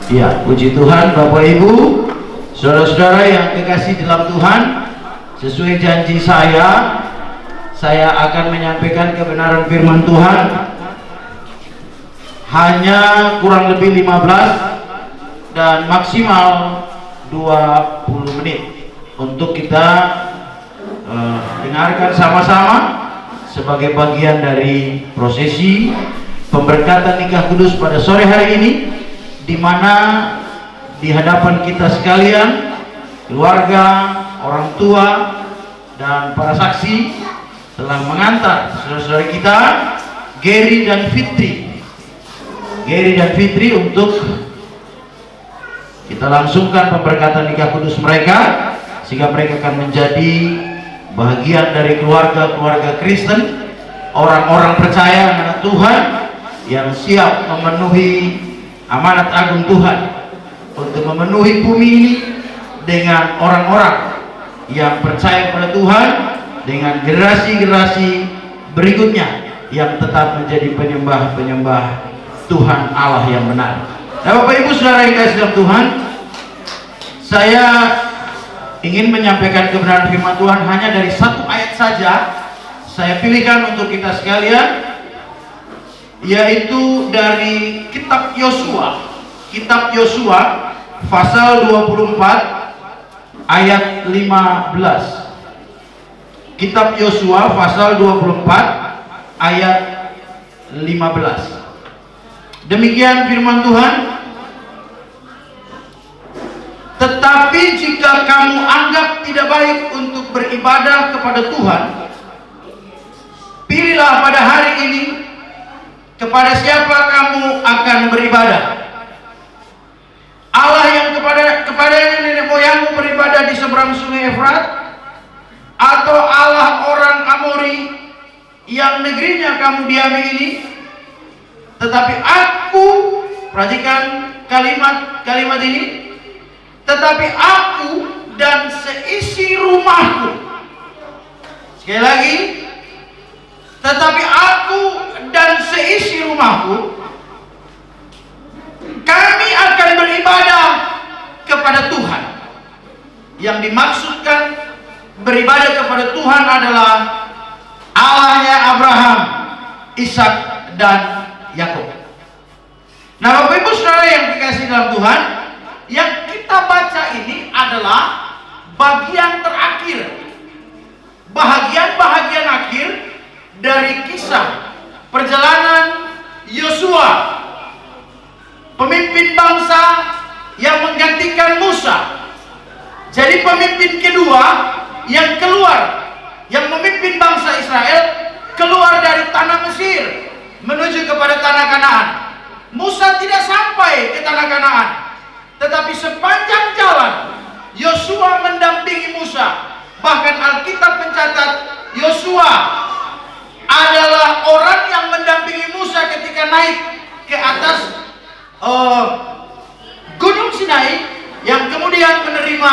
Ya, puji Tuhan, Bapak Ibu, saudara-saudara yang kekasih dalam Tuhan. Sesuai janji saya akan menyampaikan kebenaran firman Tuhan hanya kurang lebih 15 dan maksimal 20 menit untuk kita dengarkan sama-sama sebagai bagian dari prosesi pemberkatan nikah kudus pada sore hari ini, di mana di hadapan kita sekalian, keluarga, orang tua, dan para saksi telah mengantar saudara-saudara kita Gary dan Fitri untuk kita langsungkan pemberkatan nikah kudus mereka, sehingga mereka akan menjadi bagian dari keluarga-keluarga Kristen, orang-orang percaya anak Tuhan yang siap memenuhi amanat agung Tuhan untuk memenuhi bumi ini dengan orang-orang yang percaya pada Tuhan, dengan generasi-generasi berikutnya yang tetap menjadi penyembah-penyembah Tuhan Allah yang benar. Nah, Bapak Ibu saudara yang kasih dalam Tuhan, saya ingin menyampaikan kebenaran firman Tuhan hanya dari satu ayat saja. Saya pilihkan untuk kita sekalian, yaitu dari kitab Yosua pasal 24 ayat 15. Kitab Yosua pasal 24 ayat 15. Demikian firman Tuhan. Tetapi jika kamu anggap tidak baik untuk beribadah kepada Tuhan, pilihlah pada hari ini kepada siapa kamu akan beribadah. Allah yang kepadanya nenek moyangmu beribadah di seberang sungai Efrat, atau Allah orang Amori yang negerinya kamu diami ini? Tetapi aku, perhatikan kalimat ini, tetapi aku dan seisi rumahku. Sekali lagi, tetapi aku dan seisi rumahku, kami akan beribadah kepada Tuhan. Yang dimaksudkan beribadah kepada Tuhan adalah Allahnya Abraham, Ishak, dan Yakub. Nah, Bapak Ibu saudara yang dikasihi dalam Tuhan, yang kita baca ini adalah bagian terakhir, bahagian akhir dari kisah perjalanan Yosua, pemimpin bangsa yang menggantikan Musa. Jadi pemimpin kedua yang keluar, yang memimpin bangsa Israel keluar dari tanah Mesir menuju kepada tanah Kanaan. Musa tidak sampai ke tanah Kanaan, tetapi sepanjang jalan Yosua mendampingi Musa. Bahkan Alkitab mencatat Yosua adalah orang yang mendampingi Musa ketika naik ke atas Gunung Sinai, yang kemudian menerima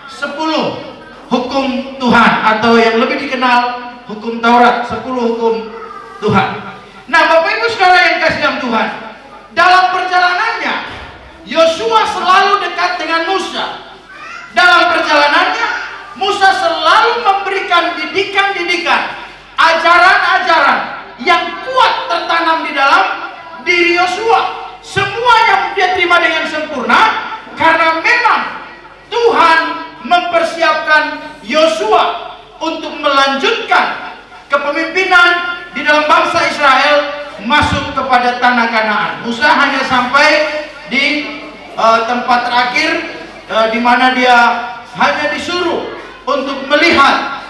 10 hukum Tuhan, atau yang lebih dikenal hukum Taurat, 10 hukum Tuhan. Nah, Bapak Ibu saudara yang kasih dalam Tuhan, dalam perjalanannya Yosua selalu dekat dengan Musa. Dalam perjalanannya Musa selalu memberikan didikan-didikan, ajaran-ajaran yang kuat tertanam di dalam diri Yosua. Semuanya dia terima dengan sempurna, karena memang Tuhan mempersiapkan Yosua untuk melanjutkan kepemimpinan di dalam bangsa Israel masuk kepada tanah Kanaan. Musa hanya sampai di tempat terakhir di mana dia hanya disuruh untuk melihat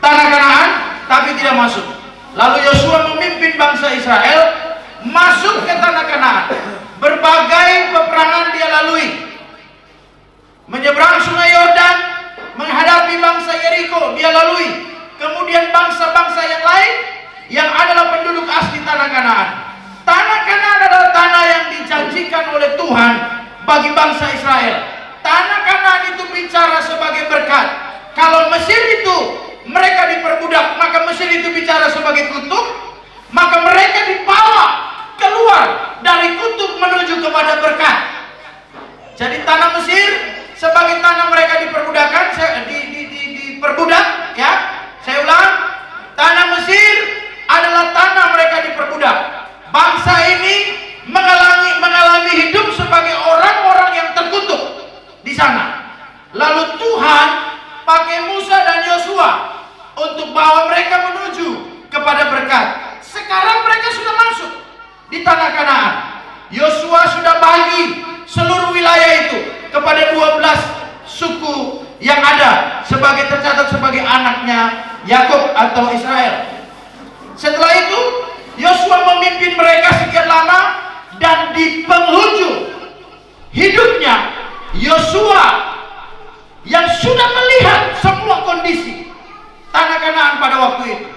tanah Kanaan, tapi tidak masuk. Lalu Yosua memimpin bangsa Israel masuk ke tanah Kanaan. Berbagai peperangan dia lalui, menyeberang sungai Yordan, menghadapi bangsa Yeriko dia lalui, kemudian bangsa-bangsa yang lain yang adalah penduduk asli tanah Kanaan. Tanah Kanaan adalah tanah yang dijanjikan oleh Tuhan bagi bangsa Israel. Tanah Kanaan itu bicara sebagai berkat. Kalau Mesir itu mereka diperbudak, maka Mesir itu bicara sebagai kutuk, maka mereka dibawa keluar dari kutub menuju kepada 12 suku yang ada sebagai tercatat sebagai anaknya Yakub atau Israel. Setelah itu Yosua memimpin mereka sekian lama, dan di penghujung hidupnya Yosua yang sudah melihat semua kondisi tanah Kanaan pada waktu itu,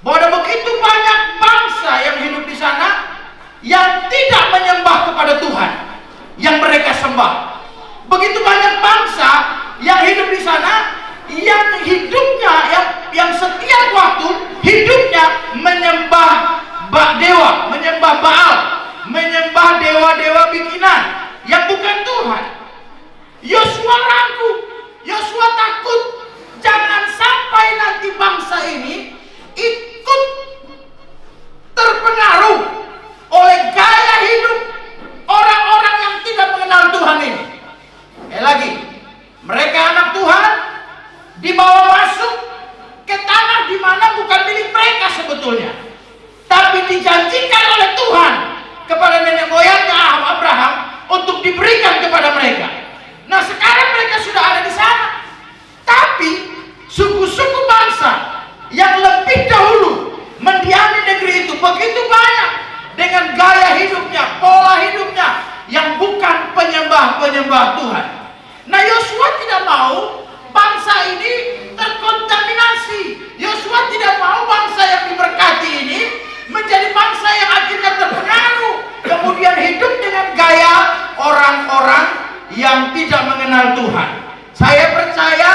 bahwa ada begitu banyak bangsa yang hidup di sana yang tidak menyembah kepada Tuhan yang mereka sembah. Begitu banyak bangsa yang hidup di sana yang hidupnya yang setiap waktu hidupnya menyembah dewa, menyembah Baal, menyembah dewa-dewa bikinan yang bukan Tuhan. Yosua ragu, Yosua takut jangan sampai nanti bangsa ini ikut terpengaruh oleh gaya hidup orang-orang yang tidak mengenal Tuhan ini. Lagi, mereka anak Tuhan dibawa masuk ke tanah di mana bukan milik mereka sebetulnya, tapi dijanjikan oleh Tuhan kepada nenek moyangnya Abraham untuk diberikan kepada mereka. Nah, sekarang mereka sudah ada di sana, tapi suku-suku bangsa yang lebih dahulu mendiami negeri itu begitu banyak dengan gaya hidupnya, pola hidupnya yang bukan penyembah-penyembah Tuhan. Nah, Yosua tidak mau bangsa ini terkontaminasi. Yosua tidak mau bangsa yang diberkati ini menjadi bangsa yang akhirnya terpengaruh, kemudian hidup dengan gaya orang-orang yang tidak mengenal Tuhan. Saya percaya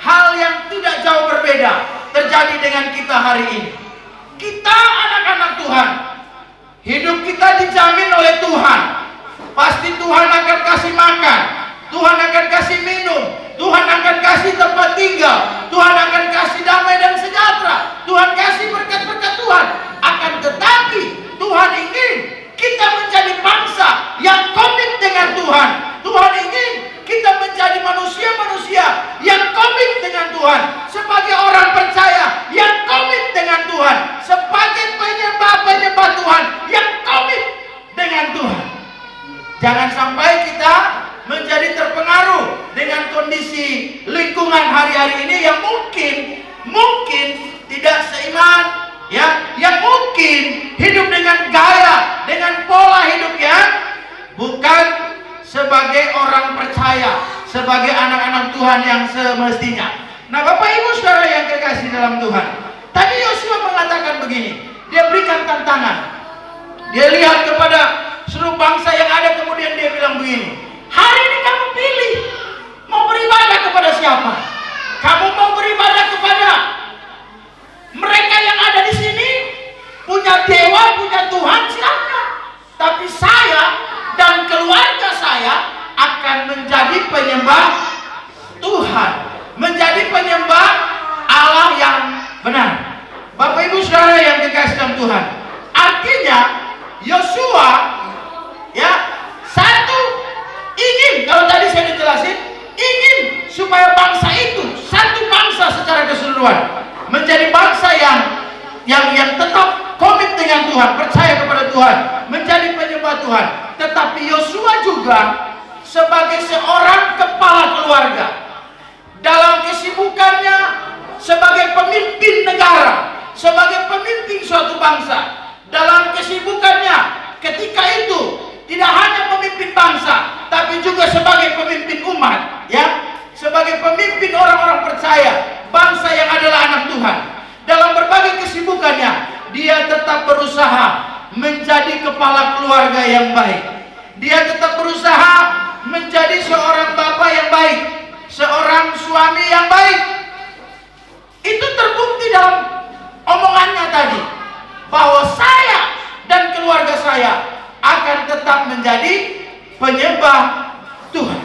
hal yang tidak jauh berbeda terjadi dengan kita hari ini. Kita anak-anak Tuhan, hidup kita dijamin oleh Tuhan. Pasti Tuhan akan kasih makan, Tuhan akan kasih minum, Tuhan akan kasih tempat tinggal, Tuhan akan kasih damai dan sejahtera, Tuhan kasih berkat-berkat Tuhan. Akan tetapi Tuhan ingin kita menjadi bangsa yang komit dengan Tuhan. Tuhan ingin kita menjadi manusia-manusia yang komit dengan Tuhan, sebagai orang percaya yang komit dengan Tuhan, sebagai penyembah-penyembah Tuhan yang komit dengan Tuhan. Jangan sampai kita menjadi terpengaruh dengan kondisi lingkungan hari-hari ini yang mungkin tidak seiman, ya, yang mungkin hidup dengan gaya, dengan pola hidup yang bukan sebagai orang percaya, sebagai anak-anak Tuhan yang semestinya. Nah, Bapak Ibu Saudara yang kekasih dalam Tuhan, tadi Yosua mengatakan begini, dia berikan tantangan, dia lihat kepada seluruh bangsa yang ada, kemudian dia bilang begini, hari ini kamu pilih mau beribadah kepada siapa? Kamu mau beribadah kepada mereka yang ada di sini, punya dewa, punya Tuhan, silakan. Tapi saya dan keluarga saya akan menjadi penyembah Tuhan, menjadi penyembah Allah yang benar. Bapak Ibu Saudara yang dikasih dalam Tuhan, artinya Yosua, ya, satu, ingin, kalau tadi saya dijelasin, ingin supaya bangsa itu satu bangsa secara keseluruhan, menjadi bangsa yang tetap komit dengan Tuhan, percaya kepada Tuhan, menjadi penyembah Tuhan. Tetapi Yosua juga sebagai seorang kepala keluarga, dalam kesibukannya sebagai pemimpin negara, sebagai pemimpin suatu bangsa, dalam kesibukannya ketika itu tidak hanya pemimpin bangsa, tapi juga sebagai pemimpin umat, ya, sebagai pemimpin orang-orang percaya, bangsa yang adalah anak Tuhan. Dalam berbagai kesibukannya, dia tetap berusaha menjadi kepala keluarga yang baik. Dia tetap berusaha menjadi seorang bapak yang baik, seorang suami yang baik. Itu terbukti dalam omongannya tadi, bahwa saya dan keluarga saya akan tetap menjadi penyembah Tuhan,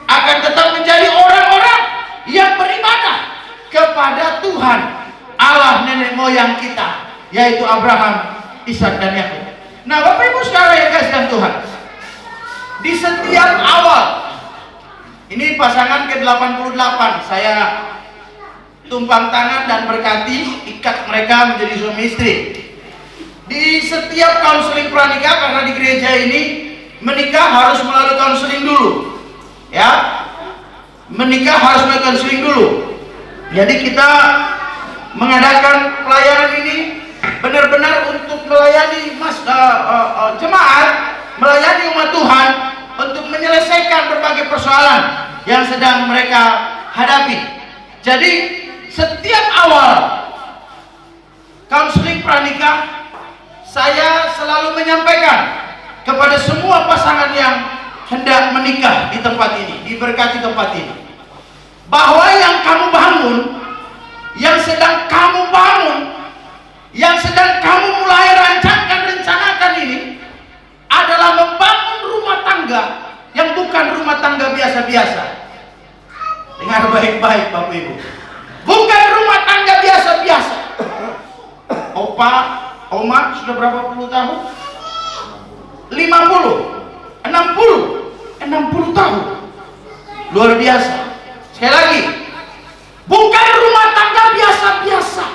akan tetap menjadi orang-orang yang beribadah kepada Tuhan Allah nenek moyang kita, yaitu Abraham, Ishak dan Yakub. Nah, Bapak Ibu Saudara yang kasih Tuhan, di setiap awal ini pasangan ke-88 saya tumpang tangan dan berkati, ikat mereka menjadi suami istri. Di setiap konseling pranikah, karena di gereja ini menikah harus melalui konseling dulu. ya, menikah harus melakukan konseling dulu. Jadi kita mengadakan pelayanan ini benar-benar untuk melayani jemaat, melayani umat Tuhan, untuk menyelesaikan berbagai persoalan yang sedang mereka hadapi. Jadi setiap awal konseling pranikah, saya selalu menyampaikan kepada semua pasangan yang hendak menikah di tempat ini, diberkati tempat ini, bahwa yang kamu bangun, yang sedang kamu bangun, yang sedang kamu mulai rencanakan ini adalah membangun rumah tangga yang bukan rumah tangga biasa-biasa. Dengar baik-baik Bapak Ibu, bukan rumah tangga biasa-biasa. Opa, Oma sudah berapa puluh tahun? 50, 60 tahun. Luar biasa. Sekali lagi, bukan rumah tangga biasa-biasa,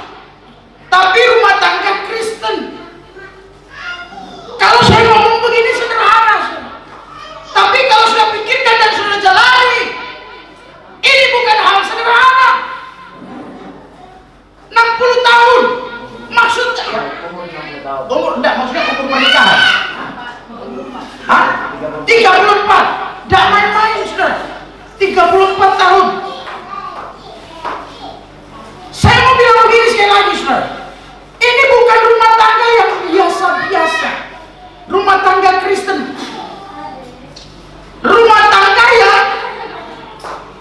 tapi rumah tangga Kristen. Kalau saya ngomong begini sederhana, tapi kalau sudah pikirkan dan sudah jalani, ini bukan hal sederhana. 60 tahun maksudnya maksudnya umur pernikahan. Hah? 34. Tidak main-main, saudara. 34 tahun. Saya mau bilang begini sekali lagi, saudara. Ini bukan rumah tangga yang biasa-biasa. Rumah tangga Kristen. Rumah tangga yang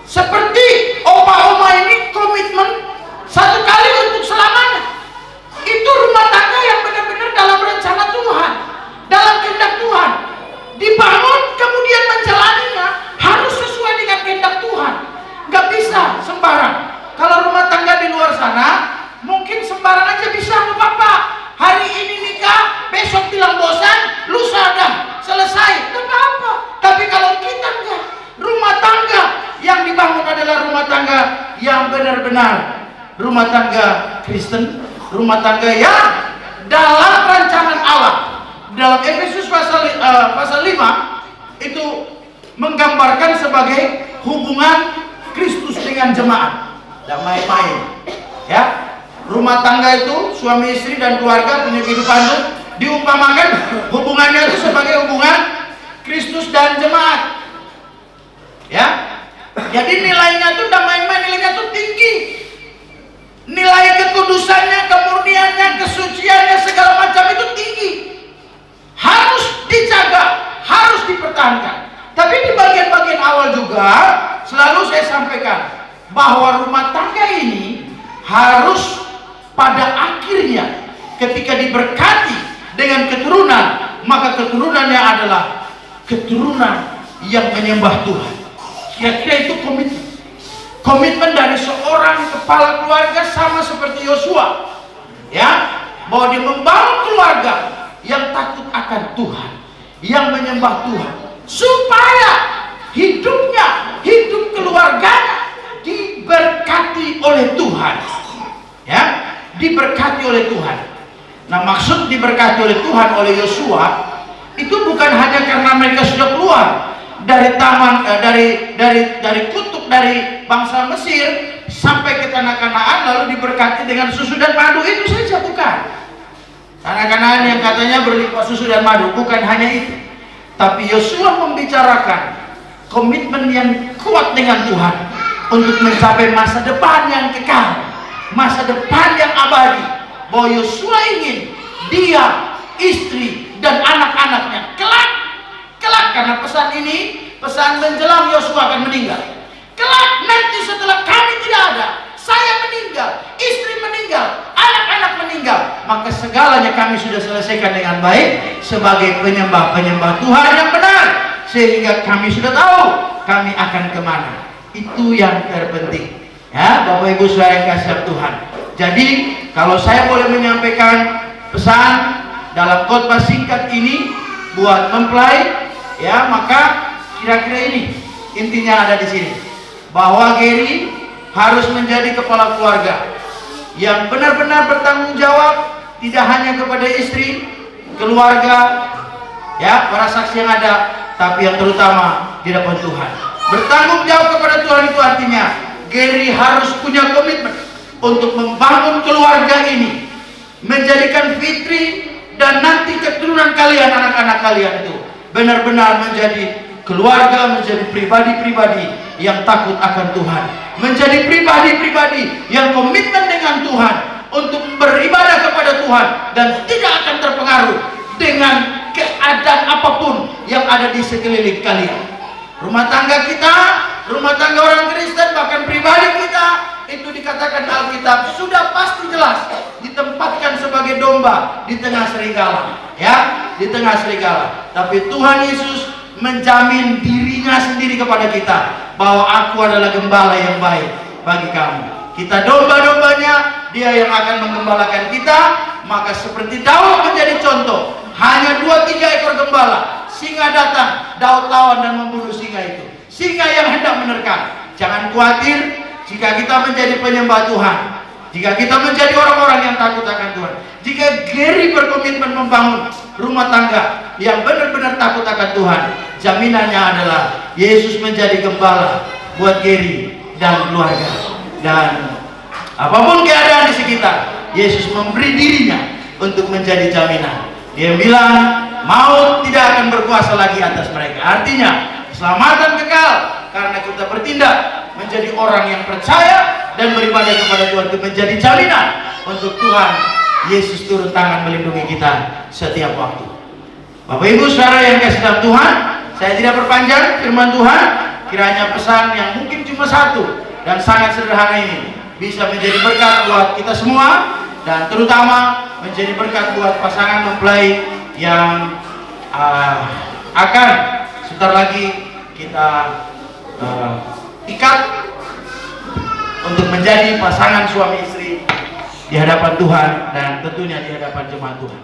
seperti opa-oma ini komitmen satu kali untuk selamanya. Itu rumah tangga yang benar-benar dalam rencana Tuhan, dalam kehendak Tuhan, dibangun kemudian menjalaninya harus sesuai dengan kehendak Tuhan. Nggak bisa sembarang. Kalau rumah tangga di luar sana mungkin sembarang aja bisa, nggak apa-apa. Hari ini nikah, besok bilang bosan, lusa dah selesai, nggak apa-apa. Tapi kalau kita enggak, rumah tangga yang dibangun adalah rumah tangga yang benar-benar rumah tangga Kristen, rumah tangga yang dalam rancangan Allah. Dalam Efesus pasal 5 itu menggambarkan sebagai hubungan Kristus dengan jemaat. Dan main-main, ya. Rumah tangga itu suami istri dan keluarga punya kehidupan itu diumpamakan hubungannya itu sebagai hubungan Kristus dan jemaat, ya. Jadi nilainya itu tidak main-main, nilainya itu tinggi. Nilai kekudusannya, kemurniannya, kesuciannya, segala macam itu tinggi. Harus dijaga, harus dipertahankan. Tapi di bagian-bagian awal juga selalu saya sampaikan bahwa rumah tangga ini harus pada akhirnya ketika diberkati dengan keturunan, maka keturunannya adalah keturunan yang menyembah Tuhan. Kira-kira itu komitmen dari seorang kepala keluarga, sama seperti Yosua, ya, bahwa dia membangun keluarga yang takut akan Tuhan, yang menyembah Tuhan, supaya hidupnya, hidup keluarganya diberkati oleh Tuhan, ya, diberkati oleh Tuhan. Nah, maksud diberkati oleh Tuhan oleh Yosua itu bukan hanya karena mereka sudah keluar dari taman, dari kutub dari bangsa Mesir sampai ke tanah Kanaan lalu diberkati dengan susu dan madu, itu saja bukan. Tanah Kanaan yang katanya berlimpah susu dan madu, bukan hanya itu. Tapi Yosua membicarakan komitmen yang kuat dengan Tuhan untuk mencapai masa depan yang kekal, masa depan yang abadi. Bahwa Yosua ingin dia, istri dan anak-anaknya kelak, karena pesan ini pesan menjelang Yosua akan meninggal. Kelak nanti setelah kami tidak ada, saya meninggal, istri meninggal, anak-anak meninggal, maka segalanya kami sudah selesaikan dengan baik sebagai penyembah-penyembah Tuhan yang benar, sehingga kami sudah tahu kami akan kemana. Itu yang terpenting, ya Bapak Ibu saudara yang kasih Tuhan. Jadi kalau saya boleh menyampaikan pesan dalam khotbah singkat ini buat mempelai, ya, maka kira-kira ini intinya ada di sini, bahwa Gary harus menjadi kepala keluarga yang benar-benar bertanggung jawab, tidak hanya kepada istri, keluarga, ya, para saksi yang ada, tapi yang terutama di depan Tuhan. Bertanggung jawab kepada Tuhan itu artinya Gary harus punya komitmen untuk membangun keluarga ini, menjadikan Fitri dan nanti keturunan kalian, anak-anak kalian itu benar-benar menjadi keluarga, menjadi pribadi-pribadi yang takut akan Tuhan, menjadi pribadi-pribadi yang komitmen dengan Tuhan untuk beribadah kepada Tuhan dan tidak akan terpengaruh dengan keadaan apapun yang ada di sekeliling kalian. Rumah tangga kita, rumah tangga orang Kristen, bahkan pribadi kita, itu dikatakan Alkitab sudah pasti jelas ditempatkan sebagai domba di tengah serigala, ya, di tengah serigala. Tapi Tuhan Yesus menjamin dirinya sendiri kepada kita bahwa aku adalah gembala yang baik bagi kamu. Kita domba-dombanya, dia yang akan menggembalakan kita. Maka seperti Daud menjadi contoh, hanya 2-3 ekor gembala, singa datang, Daud lawan dan membunuh singa itu, singa yang hendak menerkam. Jangan khawatir jika kita menjadi penyembah Tuhan, jika kita menjadi orang-orang yang takut akan Tuhan, jika Gary berkomitmen membangun rumah tangga yang benar-benar takut akan Tuhan, jaminannya adalah Yesus menjadi gembala buat Gary dan keluarga. Dan apapun keadaan di sekitar, Yesus memberi dirinya untuk menjadi jaminan. Dia bilang maut tidak akan berkuasa lagi atas mereka. Artinya keselamatan kekal karena kita bertindak menjadi orang yang percaya dan beribadah kepada Tuhan, itu menjadi jaminan untuk Tuhan Yesus turun tangan melindungi kita setiap waktu. Bapak Ibu saudara yang kasih dalam Tuhan, saya tidak berpanjang firman Tuhan, kiranya pesan yang mungkin cuma satu dan sangat sederhana ini bisa menjadi berkat buat kita semua, dan terutama menjadi berkat buat pasangan mempelai yang akan sebentar lagi kita ikat untuk menjadi pasangan suami istri di hadapan Tuhan dan tentunya di hadapan jemaat Tuhan.